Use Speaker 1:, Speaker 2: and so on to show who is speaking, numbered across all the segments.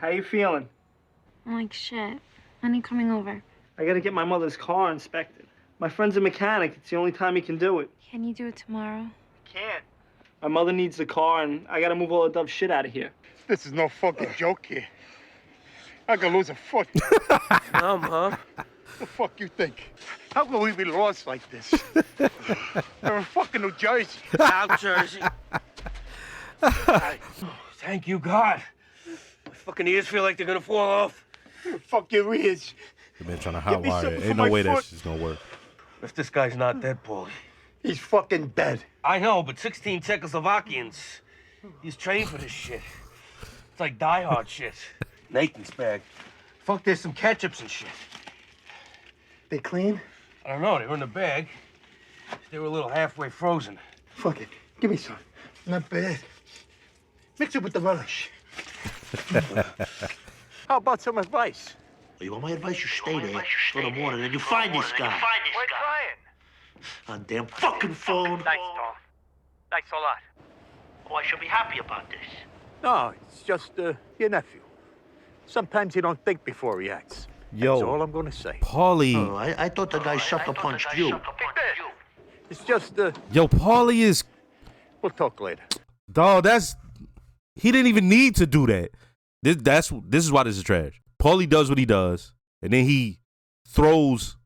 Speaker 1: How you feeling?
Speaker 2: I'm like shit. When are you coming over?
Speaker 1: I gotta get my mother's car inspected. My friend's a mechanic. It's the only time he can do it.
Speaker 2: Can you do it tomorrow?
Speaker 1: Can't. My mother needs the car, and I gotta move all the Dove shit out of here.
Speaker 3: This is no fucking joke here. I could lose a foot.
Speaker 1: Huh?
Speaker 3: The fuck you think? How can we be lost like this? We're in fucking New Jersey.
Speaker 4: South Jersey. Thank you, God. My fucking ears feel like they're gonna fall off.
Speaker 3: Fuck your ears.
Speaker 5: You've been trying to hot
Speaker 3: me
Speaker 5: wire
Speaker 3: something
Speaker 5: it.
Speaker 3: for
Speaker 5: Ain't no
Speaker 3: my
Speaker 5: way that
Speaker 3: foot.
Speaker 5: shit's gonna work.
Speaker 4: If this guy's not dead, Paulie.
Speaker 3: He's fucking dead.
Speaker 4: I know, but 16 Czechoslovakians. He's trained for this shit. It's like Die Hard shit. Nathan's bag. Fuck, there's some ketchups and shit.
Speaker 3: They clean?
Speaker 4: I don't know, they were in the bag. They were a little halfway frozen.
Speaker 3: Fuck it. Give me some. Not bad. Mix it with the relish. How about some advice?
Speaker 6: You want my advice? You stay there till the morning and you find this guy.
Speaker 7: We're trying.
Speaker 6: On damn fucking phone.
Speaker 7: Thanks, Tom. Thanks a lot.
Speaker 6: Oh, I should be happy about this.
Speaker 3: No, it's just your nephew. Sometimes he don't think before he acts.
Speaker 5: Yo,
Speaker 3: That's all I'm gonna say.
Speaker 5: Paulie.
Speaker 6: Oh, I thought the guy sucker punched you.
Speaker 7: Take this.
Speaker 3: It's just,
Speaker 5: Yo, Paulie is...
Speaker 3: we'll talk later.
Speaker 5: Dog, that's... He didn't even need to do that. This is why this is trash. Paulie does what he does, and then he throws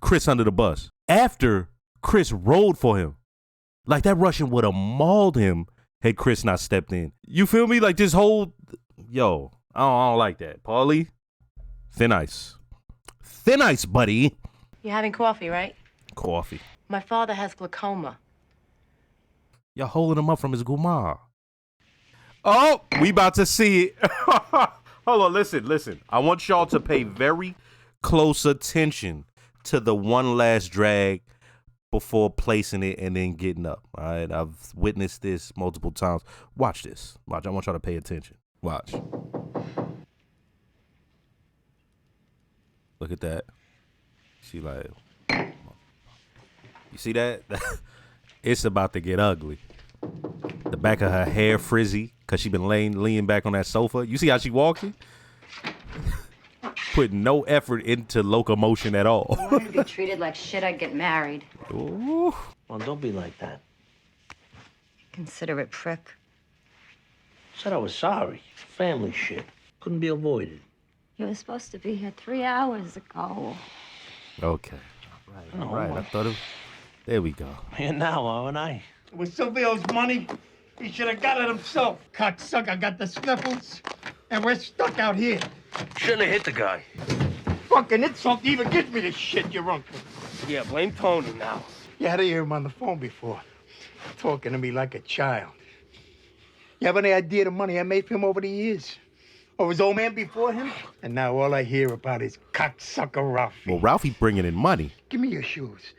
Speaker 5: Chris under the bus. After Chris rode for him. Like, that Russian would have mauled him had Chris not stepped in. You feel me? Like, this whole... Yo, I don't like that. Paulie, thin ice. Thin ice, buddy.
Speaker 8: You're having coffee, right?
Speaker 5: Coffee.
Speaker 8: My father has glaucoma.
Speaker 5: Y'all holding him up from his guma. Oh, we about to see it. Hold on, listen. I want y'all to pay very close attention to the one last drag before placing it and then getting up. All right, I've witnessed this multiple times. Watch this. Watch. I want y'all to pay attention. Watch. Look at that. She like, you see that? It's about to get ugly. The back of her hair frizzy because she been leaning back on that sofa. You see how she walking? Putting no effort into locomotion at all.
Speaker 9: I wanted to be treated like shit, I'd get married.
Speaker 5: Ooh.
Speaker 6: Well, don't be like that.
Speaker 9: Considerate prick.
Speaker 6: Said I was sorry. Family shit. Couldn't be avoided.
Speaker 2: You were supposed to be here 3 hours ago.
Speaker 5: Okay. All right. I thought it. There we go.
Speaker 6: Here now, aren't I?
Speaker 3: With Silvio's money, he should have got it himself. Cocksucker got the sniffles, and we're stuck out here.
Speaker 4: Shouldn't have hit the guy.
Speaker 3: Fucking insult to even give me this shit, your uncle.
Speaker 4: Yeah, blame Tony now.
Speaker 3: You had to hear him on the phone before, talking to me like a child. You have any idea the money I made for him over the years? Or his old man before him? And now all I hear about is cocksucker Ralphie.
Speaker 5: Well, Ralphie bringing in money.
Speaker 3: Give me your shoes.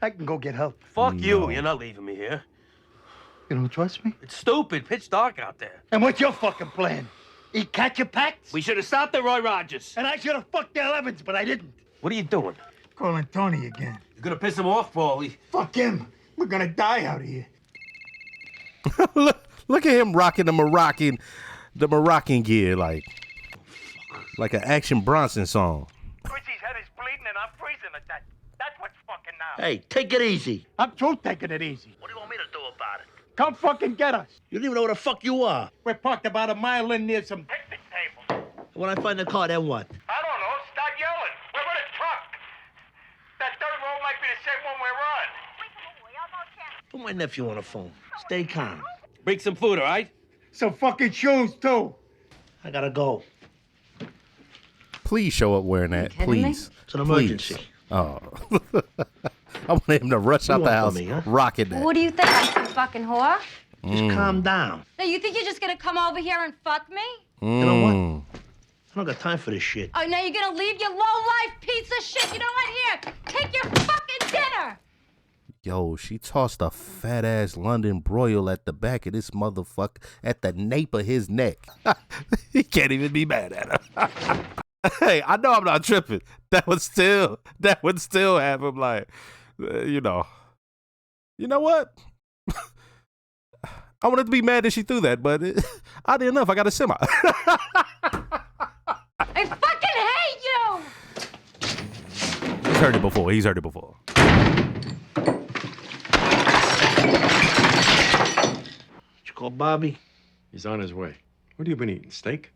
Speaker 3: I can go get help.
Speaker 4: Fuck
Speaker 5: No.
Speaker 4: you. You're not leaving me here.
Speaker 3: You don't trust me?
Speaker 4: It's stupid. Pitch dark out there.
Speaker 3: And what's your fucking plan? Eat catch your packs?
Speaker 4: We should have stopped at Roy Rogers.
Speaker 3: And I should have fucked the 11s, but I didn't.
Speaker 4: What are you doing?
Speaker 3: Calling Tony again.
Speaker 4: You're gonna piss him off, Paulie.
Speaker 3: Fuck him. We're gonna die out here.
Speaker 5: Look at him rocking the Moroccan gear like an Action Bronson song.
Speaker 7: Chrissy's head is bleeding and I'm freezing at that. That's what's fucking now.
Speaker 6: Hey, take it easy.
Speaker 3: I'm too taking it easy.
Speaker 6: What do you want me to do about it?
Speaker 3: Come fucking get us.
Speaker 6: You don't even know where the fuck you are.
Speaker 3: We're parked about a mile in near some...
Speaker 7: Picnic table.
Speaker 6: When I find the car, then what?
Speaker 7: I don't know. Start yelling. We're in a truck. That third row might be the same one we're on.
Speaker 6: Put my nephew on the phone. Stay calm.
Speaker 4: Bring some food, all right?
Speaker 3: Some fucking shoes, too.
Speaker 6: I gotta go.
Speaker 5: Please show up wearing that,
Speaker 9: kidding me?
Speaker 5: please.
Speaker 6: It's an
Speaker 5: Please.
Speaker 6: emergency.
Speaker 5: Oh. I want him to rush out
Speaker 6: You
Speaker 5: the
Speaker 6: want
Speaker 5: house
Speaker 6: from me, huh?
Speaker 5: rocking that.
Speaker 2: What do you think? I'm some fucking whore?
Speaker 6: Just calm down.
Speaker 2: No, you think you're just gonna come over here and fuck me?
Speaker 6: You know what? I don't got time for this shit.
Speaker 2: Oh, now you're gonna leave your low-life piece of shit. You know what? Here, take your fucking dinner.
Speaker 5: Yo, she tossed a fat-ass London broil at the back of this motherfucker, at the nape of his neck. He can't even be mad at her. Hey, I know I'm not tripping. That would still have him like, you know what? I wanted to be mad that she threw that, but oddly enough, I got a semi. heard it before. He's heard it before.
Speaker 6: Did you call Bobby?
Speaker 10: He's on his way. What have you been eating? Steak?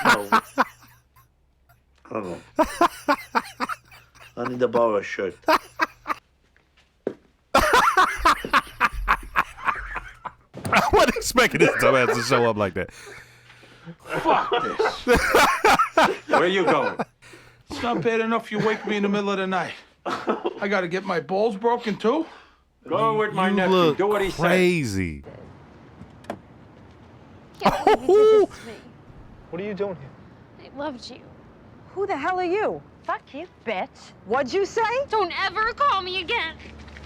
Speaker 6: No. Oh. I need to borrow a shirt.
Speaker 5: I wasn't expecting this dumbass to show up like that.
Speaker 11: Fuck this.
Speaker 10: Where are you going?
Speaker 11: It's not bad enough you wake me in the middle of the night. I gotta get my balls broken too?
Speaker 10: Go with my
Speaker 5: You
Speaker 10: nephew.
Speaker 5: look
Speaker 10: Do what he says.
Speaker 5: crazy.
Speaker 2: Can't believe you did this to me.
Speaker 1: What are you doing here?
Speaker 2: I loved you.
Speaker 12: Who the hell are you?
Speaker 2: Fuck you, bitch.
Speaker 12: What'd you say?
Speaker 2: Don't ever call me again.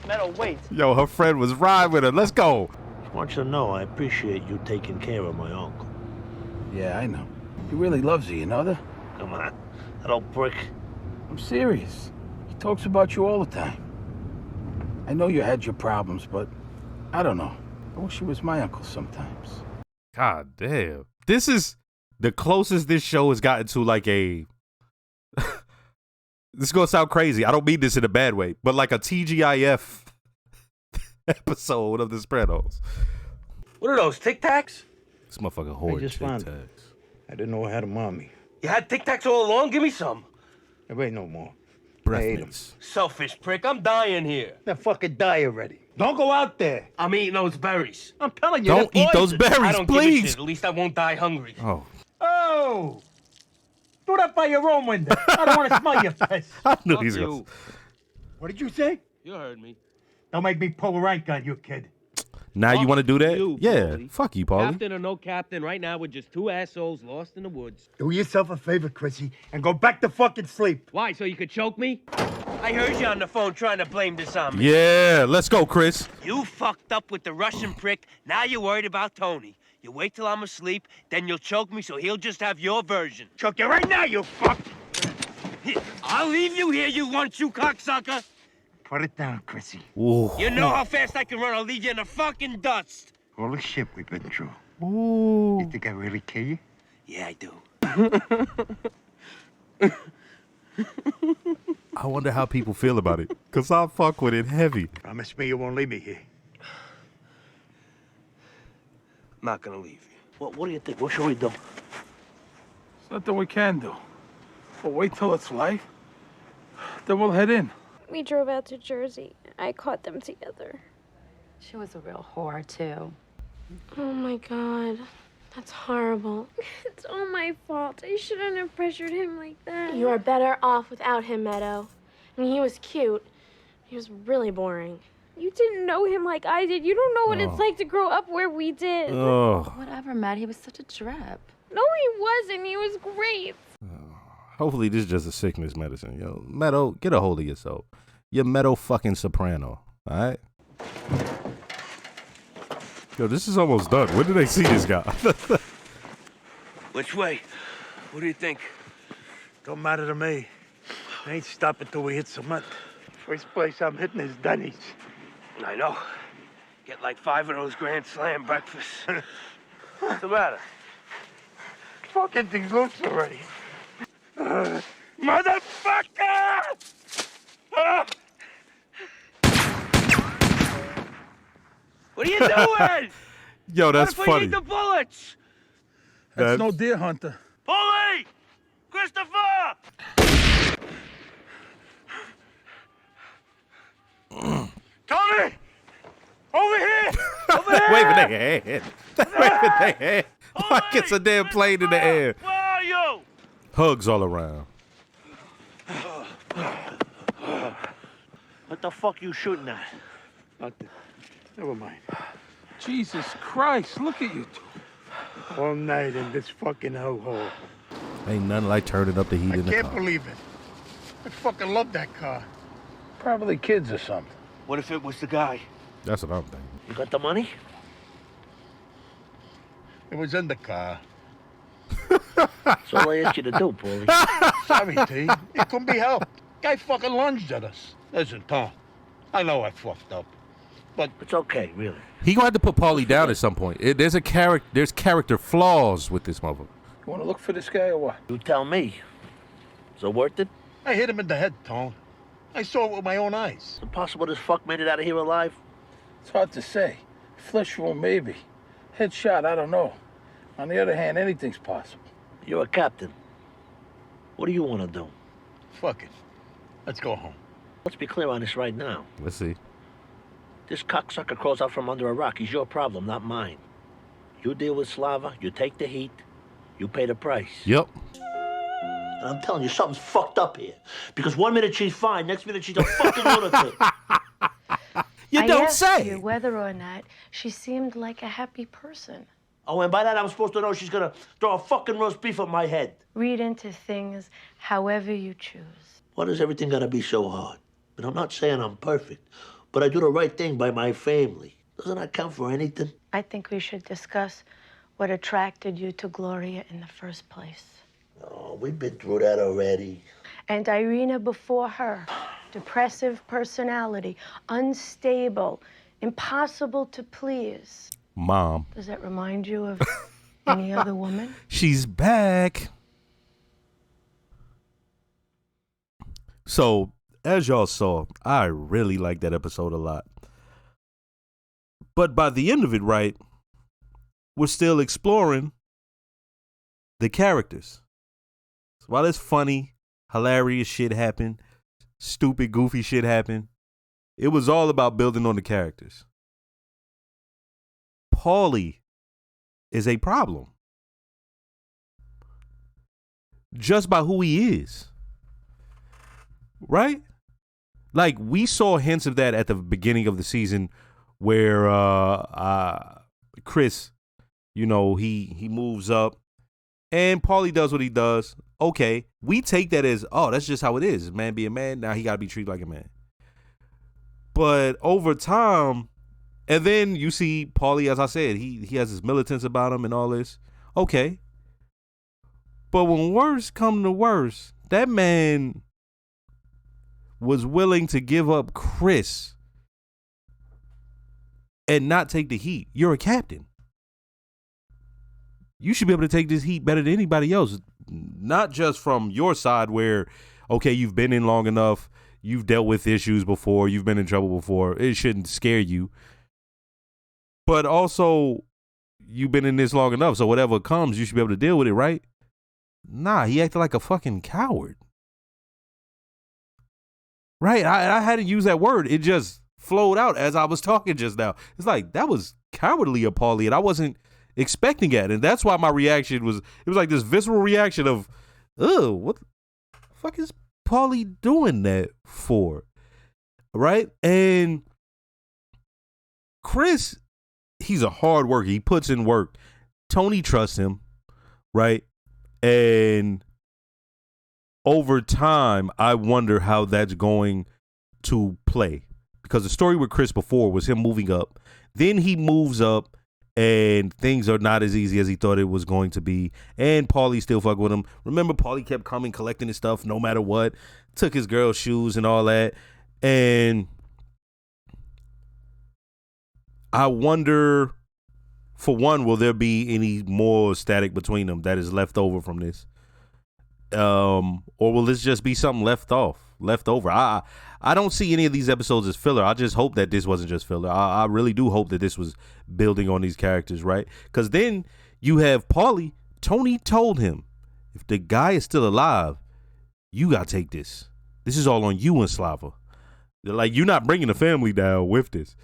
Speaker 1: Meadow, wait.
Speaker 5: Yo, her friend was riding with her. Let's go.
Speaker 6: I want you to know I appreciate you taking care of my uncle.
Speaker 11: Yeah, I know. He really loves you know that?
Speaker 6: Come on, that old prick.
Speaker 11: I'm serious. He talks about you all the time. I know you had your problems, but I don't know. I wish he was my uncle sometimes.
Speaker 5: God damn. This is the closest this show has gotten to like a... This is going to sound crazy. I don't mean this in a bad way, but like a TGIF episode of The Sopranos.
Speaker 4: What are those, Tic Tacs?
Speaker 5: This motherfucker hoard
Speaker 3: just
Speaker 5: Tic
Speaker 3: found
Speaker 5: Tacs.
Speaker 3: I didn't know I had a mommy.
Speaker 4: You had Tic Tacs all along? Give me some.
Speaker 3: There ain't no more.
Speaker 5: Breath
Speaker 3: I ate 'em.
Speaker 5: mints.
Speaker 4: Selfish prick, I'm dying here.
Speaker 3: Now fucking die already. Don't go out there.
Speaker 4: I'm eating those berries.
Speaker 3: I'm telling you.
Speaker 5: Don't
Speaker 3: they're
Speaker 5: eat those
Speaker 3: poison.
Speaker 4: I
Speaker 5: berries,
Speaker 4: don't give a shit.
Speaker 5: please.
Speaker 4: At least I won't die hungry.
Speaker 5: Oh,
Speaker 3: Oh! Do that by your own window. I don't want to smell your piss.
Speaker 5: I knew
Speaker 4: Fuck
Speaker 5: he's
Speaker 4: you.
Speaker 5: going
Speaker 3: What did you say?
Speaker 4: You heard me.
Speaker 3: Don't make me pull a rank on you, kid.
Speaker 5: Now you want to do that?
Speaker 4: you,
Speaker 5: Yeah.
Speaker 4: Paulie.
Speaker 5: Fuck you, Paulie.
Speaker 4: Captain or no captain, right now we're just two assholes lost in the woods.
Speaker 3: Do yourself a favor, Chrissy, and go back to fucking sleep.
Speaker 4: Why, so you could choke me? I heard you on the phone trying to blame this on me.
Speaker 5: Yeah, let's go, Chris.
Speaker 4: You fucked up with the Russian prick, now you're worried about Tony. You wait till I'm asleep, then you'll choke me so he'll just have your version.
Speaker 3: Choke you right now, you fuck.
Speaker 4: I'll leave you here, you one-shoe cocksucker.
Speaker 3: Put it down, Chrissy.
Speaker 5: Ooh.
Speaker 4: You know how fast I can run, I'll leave you in the fucking dust.
Speaker 3: All the shit we've been through.
Speaker 5: Ooh.
Speaker 3: You think I really kill you?
Speaker 4: Yeah, I do.
Speaker 5: I wonder how people feel about it, because I fuck with it heavy.
Speaker 3: Promise me you won't leave me here.
Speaker 4: Not gonna leave you.
Speaker 6: What do you think? What should we do?
Speaker 11: There's nothing we can do. But wait till it's light. Then we'll head in.
Speaker 2: We drove out to Jersey. I caught them together.
Speaker 9: She was a real whore, too.
Speaker 2: Oh my God. That's horrible. It's all my fault. I shouldn't have pressured him like that.
Speaker 13: You are better off without him, Meadow. I mean, he was cute. He was really boring.
Speaker 2: You didn't know him like I did. You don't know what it's like to grow up where we did.
Speaker 5: Oh.
Speaker 9: Whatever, Matt. He was such a drip.
Speaker 2: No, he wasn't. He was great.
Speaker 5: Hopefully this is just a sickness medicine. Yo, Meadow, get a hold of yourself. You're Meadow fucking Soprano, all right? Yo, this is almost done. When did they see this guy?
Speaker 4: Which way? What do you think?
Speaker 3: Don't matter to me. I ain't stopping till we hit cement. First place I'm hitting is Denny's.
Speaker 4: I know. Get like 5 of those Grand Slam breakfasts. What's the matter?
Speaker 3: Fucking thing's loose already. Motherfucker!
Speaker 4: What are you doing?
Speaker 5: Yo, that's
Speaker 4: what if we
Speaker 5: funny.
Speaker 4: need the bullets?
Speaker 11: That's no deer hunter.
Speaker 4: Paulie! Christopher!
Speaker 3: Tony! Over here!
Speaker 4: Over here!
Speaker 5: Waving their hand. Waving their hand. Like it's a damn plane in the air.
Speaker 4: Where are you?
Speaker 5: Hugs all around.
Speaker 6: What the fuck you shooting at?
Speaker 3: Nothing. Never mind.
Speaker 11: Jesus Christ, look at you two.
Speaker 3: All night in this fucking hellhole.
Speaker 5: Ain't nothing like turning up the heat
Speaker 3: I
Speaker 5: in the
Speaker 3: can't
Speaker 5: car.
Speaker 3: believe it. I fucking love that car.
Speaker 11: Probably kids or something.
Speaker 4: What if it was the guy?
Speaker 5: That's what I'm thinking.
Speaker 6: You got the money?
Speaker 3: It was in the car.
Speaker 6: That's all I asked you to do, Paulie.
Speaker 3: Sorry, T. It couldn't be helped. Guy fucking lunged at us. Listen, Tom. I know I fucked up. But
Speaker 6: it's okay, really.
Speaker 5: He gonna have to put Paulie down at some point. There's character flaws with this motherfucker.
Speaker 11: You want to look for this guy or what?
Speaker 6: You tell me. Is it worth it?
Speaker 3: I hit him in the head, Tom. I saw it with my own eyes.
Speaker 6: Is it possible this fuck made it out of here alive?
Speaker 11: It's hard to say. Flesh wound, maybe. Headshot, I don't know. On the other hand, anything's possible.
Speaker 6: You're a captain. What do you want to do?
Speaker 3: Fuck it. Let's go home.
Speaker 6: Let's be clear on this right now.
Speaker 5: Let's see.
Speaker 6: This cocksucker crawls out from under a rock. He's your problem, not mine. You deal with Slava, you take the heat, you pay the price.
Speaker 5: Yep.
Speaker 6: And I'm telling you, something's fucked up here. Because 1 minute she's fine, next minute she's a fucking lunatic.
Speaker 2: I asked you whether or not she seemed like a happy person.
Speaker 6: Oh, and by that I'm supposed to know she's gonna throw a fucking roast beef at my head.
Speaker 2: Read into things however you choose.
Speaker 6: Why does everything gotta be so hard? But I'm not saying I'm perfect, but I do the right thing by my family. Doesn't that count for anything?
Speaker 2: I think we should discuss what attracted you to Gloria in the first place.
Speaker 6: Oh, we've been through that already.
Speaker 2: And Irina before her. Depressive personality, unstable, impossible to please.
Speaker 5: Mom.
Speaker 2: Does that remind you of any other woman?
Speaker 5: She's back. So, as y'all saw, I really liked that episode a lot. But by the end of it, right, we're still exploring the characters. So while it's funny, hilarious shit happened, stupid, goofy shit happened, it was all about building on the characters. Paulie is a problem. Just by who he is. Right? Like, we saw hints of that at the beginning of the season where Chris, you know, he moves up and Paulie does what he does. Okay, we take that as, oh, that's just how it is. Man be a man, now he got to be treated like a man. But over time, and then you see Paulie, as I said, he has his militance about him and all this. Okay. But when worse come to worse, that man was willing to give up Chris and not take the heat. You're a captain. You should be able to take this heat better than anybody else. Not just from your side where, okay, you've been in long enough, you've dealt with issues before, you've been in trouble before. It shouldn't scare you. But also, you've been in this long enough, so whatever comes, you should be able to deal with it, right? Nah, he acted like a fucking coward. Right? I had to use that word. It just flowed out as I was talking just now. It's like, that was cowardly of Paulie, and I wasn't expecting it. And that's why my reaction was, it was like this visceral reaction of, oh, what the fuck is Paulie doing that for? Right? And Chris, he's a hard worker. He puts in work. Tony trusts him, right? And over time, I wonder how that's going to play. Because the story with Chris before was him moving up. Then he moves up and things are not as easy as he thought it was going to be. And Paulie still fuck with him. Remember, Paulie kept coming, collecting his stuff no matter what. Took his girl's shoes and all that. And I wonder, for one, will there be any more static between them that is left over from this? Or will this just be something left over? I don't see any of these episodes as filler. I just hope that this wasn't just filler. I really do hope that this was building on these characters, right? Because then you have Paulie. Tony told him, if the guy is still alive, you got to take this. This is all on you and Slava. They're like, you're not bringing the family down with this.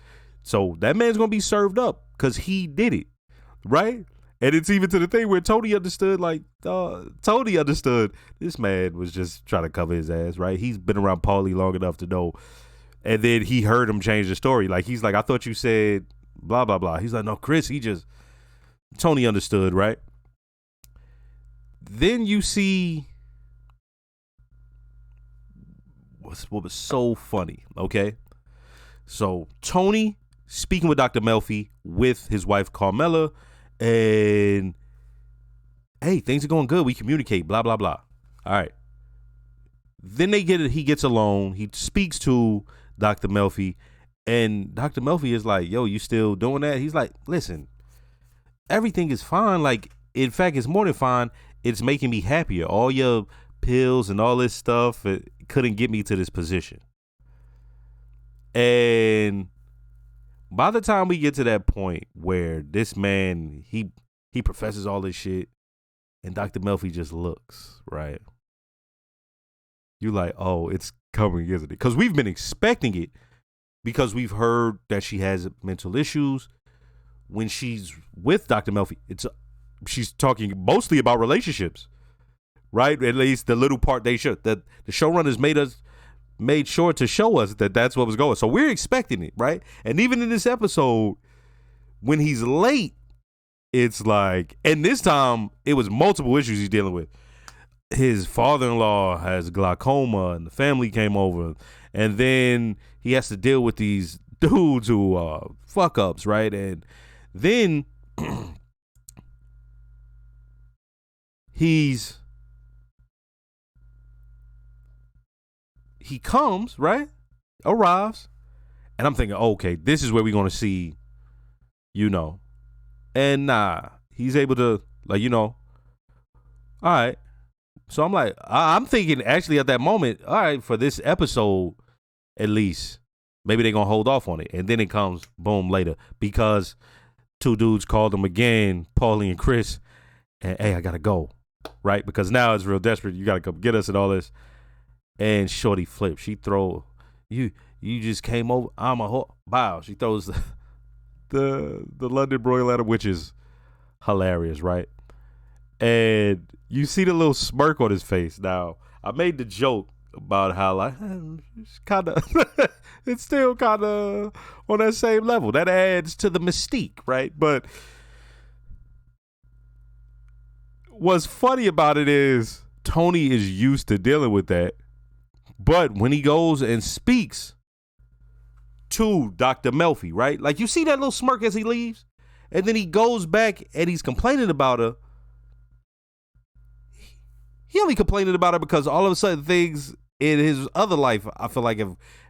Speaker 5: So that man's going to be served up because he did it, right? And it's even to the thing where Tony understood, like, Tony understood this man was just trying to cover his ass, right? He's been around Paulie long enough to know. And then he heard him change the story. Like, he's like, I thought you said blah, blah, blah. He's like, no, Chris, Tony understood, right? Then you see what was so funny, okay? So Tony speaking with Dr. Melfi with his wife Carmela, and hey, things are going good. We communicate, blah, blah, blah. All right. Then he gets alone. He speaks to Dr. Melfi, and Dr. Melfi is like, yo, you still doing that? He's like, listen, everything is fine. Like, in fact, it's more than fine. It's making me happier. All your pills and all this stuff, it couldn't get me to this position. And by the time we get to that point where this man, he professes all this shit, and Dr. Melfi just looks, right? You're like, oh, it's coming, isn't it? Because we've been expecting it, because we've heard that she has mental issues. When she's with Dr. Melfi, she's talking mostly about relationships, right? At least the little part they showed. That the showrunners made sure to show us that that's what was going. So we're expecting it, right? And even in this episode, when he's late, it's like, and this time it was multiple issues he's dealing with. His father-in-law has glaucoma, and the family came over, and then he has to deal with these dudes who are fuck ups, right? And then he comes, right? Arrives, and I'm thinking, okay, this is where we're gonna see, and nah, he's able to, like, all right. So I'm like, I'm thinking actually at that moment, all right, for this episode, at least, maybe they're going to hold off on it. And then it comes, boom, later. Because two dudes called them again, Paulie and Chris, and, hey, I got to go, right? Because now it's real desperate. You got to come get us and all this. And Shorty flips. She throw, you just came over. I'm a bow. She throws the London broil at him, which is hilarious, right? And you see the little smirk on his face. Now, I made the joke about how, like, it's kind of, it's still kind of on that same level. That adds to the mystique, right? But what's funny about it is Tony is used to dealing with that. But when he goes and speaks to Dr. Melfi, right? Like, you see that little smirk as he leaves? And then he goes back and he's complaining about her. He only complaining about it because all of a sudden things in his other life, I feel like,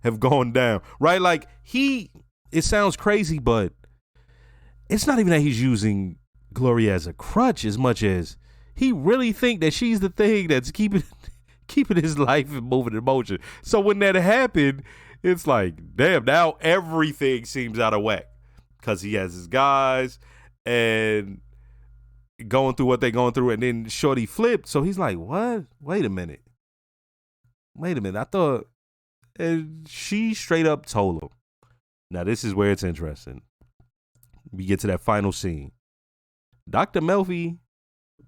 Speaker 5: have gone down, right? Like, it sounds crazy, but it's not even that he's using Gloria as a crutch as much as he really think that she's the thing that's keeping his life moving in motion. So when that happened, it's like, damn, now everything seems out of whack because he has his guys and going through what they're going through, and then Shorty flipped. So he's like, what? Wait a minute. I thought, and she straight up told him. Now, this is where it's interesting. We get to that final scene. Dr. Melfi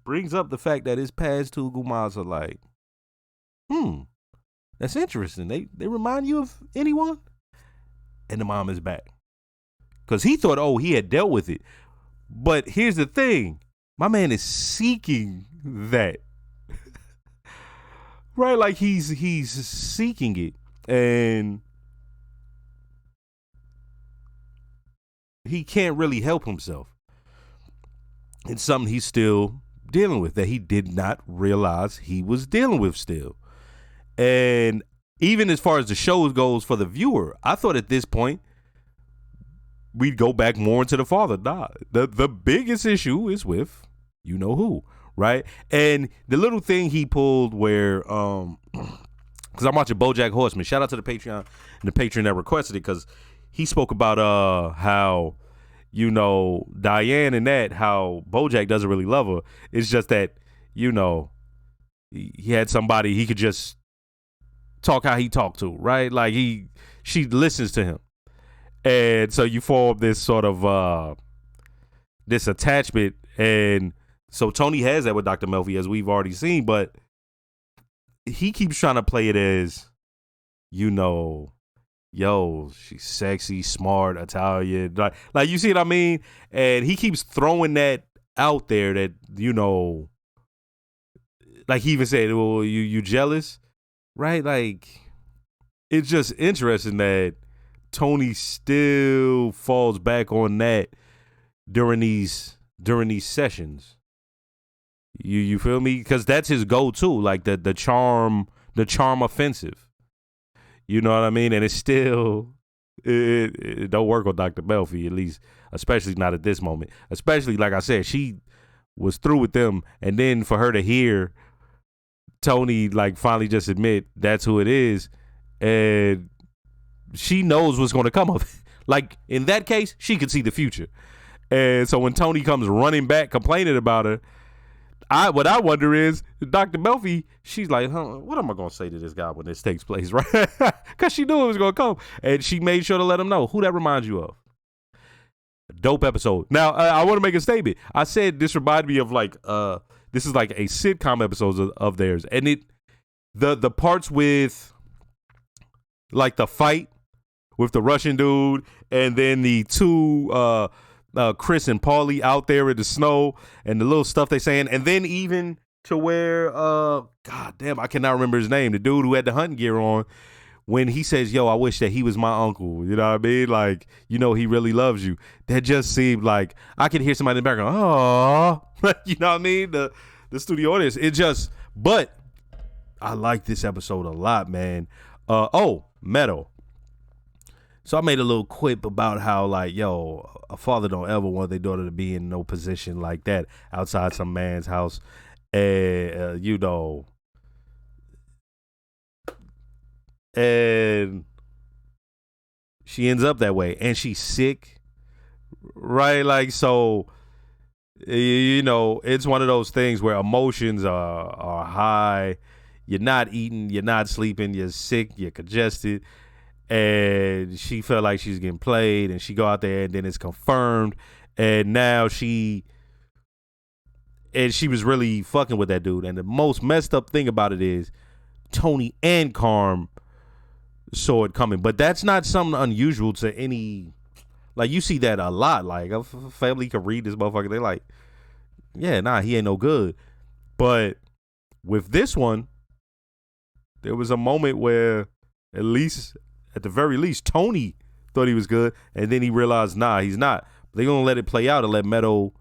Speaker 5: brings up the fact that his past two Gumas are like, that's interesting. They remind you of anyone? And the mom is back. Because he thought, he had dealt with it. But here's the thing. My man is seeking that. Right? Like, he's seeking it. And he can't really help himself. It's something he's still dealing with that he did not realize he was dealing with still. And even as far as the show goes for the viewer, I thought at this point we'd go back more into the father. Nah, the biggest issue is with you know who, right? And the little thing he pulled where, because I'm watching BoJack Horseman. Shout out to the Patreon and the patron that requested it, because he spoke about how, Diane and that, how BoJack doesn't really love her. It's just that, he had somebody he could just talk how he talked to, right? Like she listens to him. And so you form this sort of this attachment, and so Tony has that with Dr. Melfi, as we've already seen, but he keeps trying to play it as, yo, she's sexy, smart, Italian, like you see what I mean? And he keeps throwing that out there that, like he even said, well, you jealous, right? Like, it's just interesting that Tony still falls back on that during these sessions. You feel me? Because that's his go-to, like the charm offensive. You know what I mean? And it's still it don't work on Dr. Melfi, at least, especially not at this moment. Especially, like I said, she was through with them, and then for her to hear Tony like finally just admit that's who it is, and she knows what's going to come of it. Like, in that case, she could see the future. And so when Tony comes running back complaining about her, what I wonder is, Dr. Melfi, she's like, what am I going to say to this guy when this takes place, right? Because she knew it was going to come. And she made sure to let him know. Who that reminds you of? Dope episode. Now, I want to make a statement. I said this reminded me of like, this is like a sitcom episode of theirs. And the parts with like the fight with the Russian dude and then the two Chris and Paulie out there in the snow and the little stuff they saying, and then even to where god damn, I cannot remember his name, the dude who had the hunting gear on, when he says, yo, I wish that he was my uncle, you know what I mean, like, you know, he really loves you. That just seemed like I could hear somebody in the background, oh, you know what I mean, the studio audience. It just, but I like this episode a lot, man. Meadow. So I made a little quip about how, like, yo, a father don't ever want their daughter to be in no position like that outside some man's house. And, you know, and she ends up that way. And she's sick, right? Like, so, you know, it's one of those things where emotions are high. You're not eating, you're not sleeping, you're sick, you're congested. And she felt like she's getting played, and she go out there, and then it's confirmed, and now she was really fucking with that dude. And the most messed up thing about it is Tony and Carm saw it coming, but that's not something unusual to any. Like, you see that a lot. Like, a family can read this motherfucker, they like, yeah, nah, he ain't no good. But with this one, there was a moment where at the very least, Tony thought he was good, and then he realized, nah, he's not. They're going to let it play out and let Meadow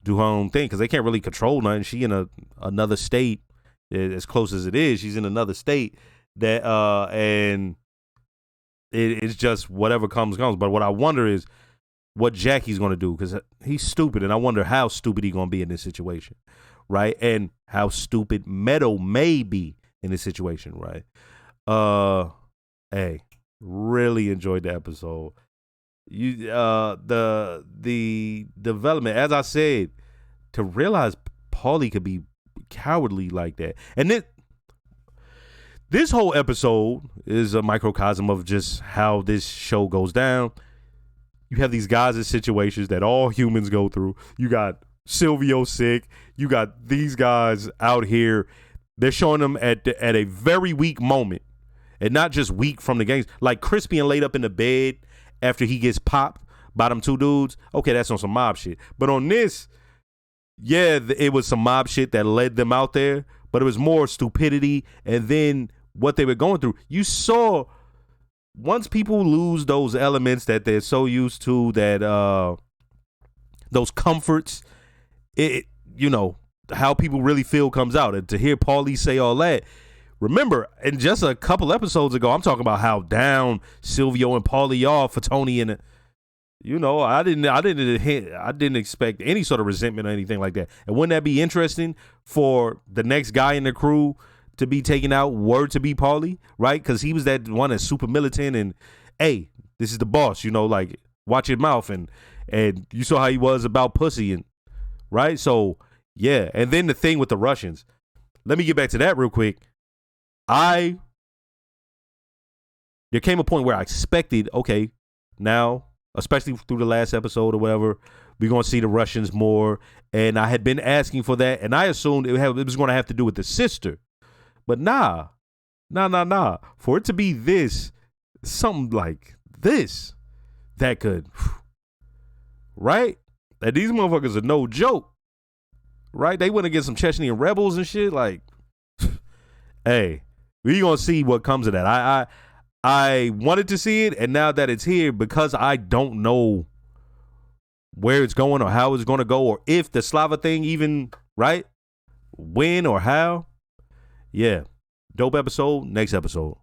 Speaker 5: do her own thing, because they can't really control nothing. She in another state, as close as it is, she's in another state, that and it's just whatever comes. But what I wonder is what Jackie's going to do, because he's stupid, and I wonder how stupid he's going to be in this situation, right? And how stupid Meadow may be in this situation, right? Hey, really enjoyed the episode. The development, as I said, to realize Paulie could be cowardly like that. And this whole episode is a microcosm of just how this show goes down. You have these guys in situations that all humans go through. You got Silvio sick. You got these guys out here. They're showing them at a very weak moment. And not just weak from the games. Like Chris being laid up in the bed after he gets popped by them two dudes. Okay, that's on some mob shit. But on this, yeah, it was some mob shit that led them out there. But it was more stupidity and then what they were going through. You saw, once people lose those elements that they're so used to, that those comforts, you know, how people really feel comes out. And to hear Paulie say all that, remember, and just a couple episodes ago, I'm talking about how down Silvio and Paulie are for Tony, and you know, I didn't expect any sort of resentment or anything like that. And wouldn't that be interesting for the next guy in the crew to be taken out, word to be Paulie, right? Because he was that one that's super militant and, hey, this is the boss, you know, like, watch your mouth, and you saw how he was about pussy, and right? So yeah, and then the thing with the Russians. Let me get back to that real quick. There came a point where I expected, okay, now, especially through the last episode or whatever, we're going to see the Russians more. And I had been asking for that, and I assumed it was going to have to do with the sister. But nah. For it to be this, something like this, that could, right? That these motherfuckers are no joke, right? They went against some Chechnyan rebels and shit, like, hey. We're going to see what comes of that. I wanted to see it, and now that it's here, because I don't know where it's going or how it's going to go, or if the Slava thing even, right? When or how. Yeah. Dope episode. Next episode.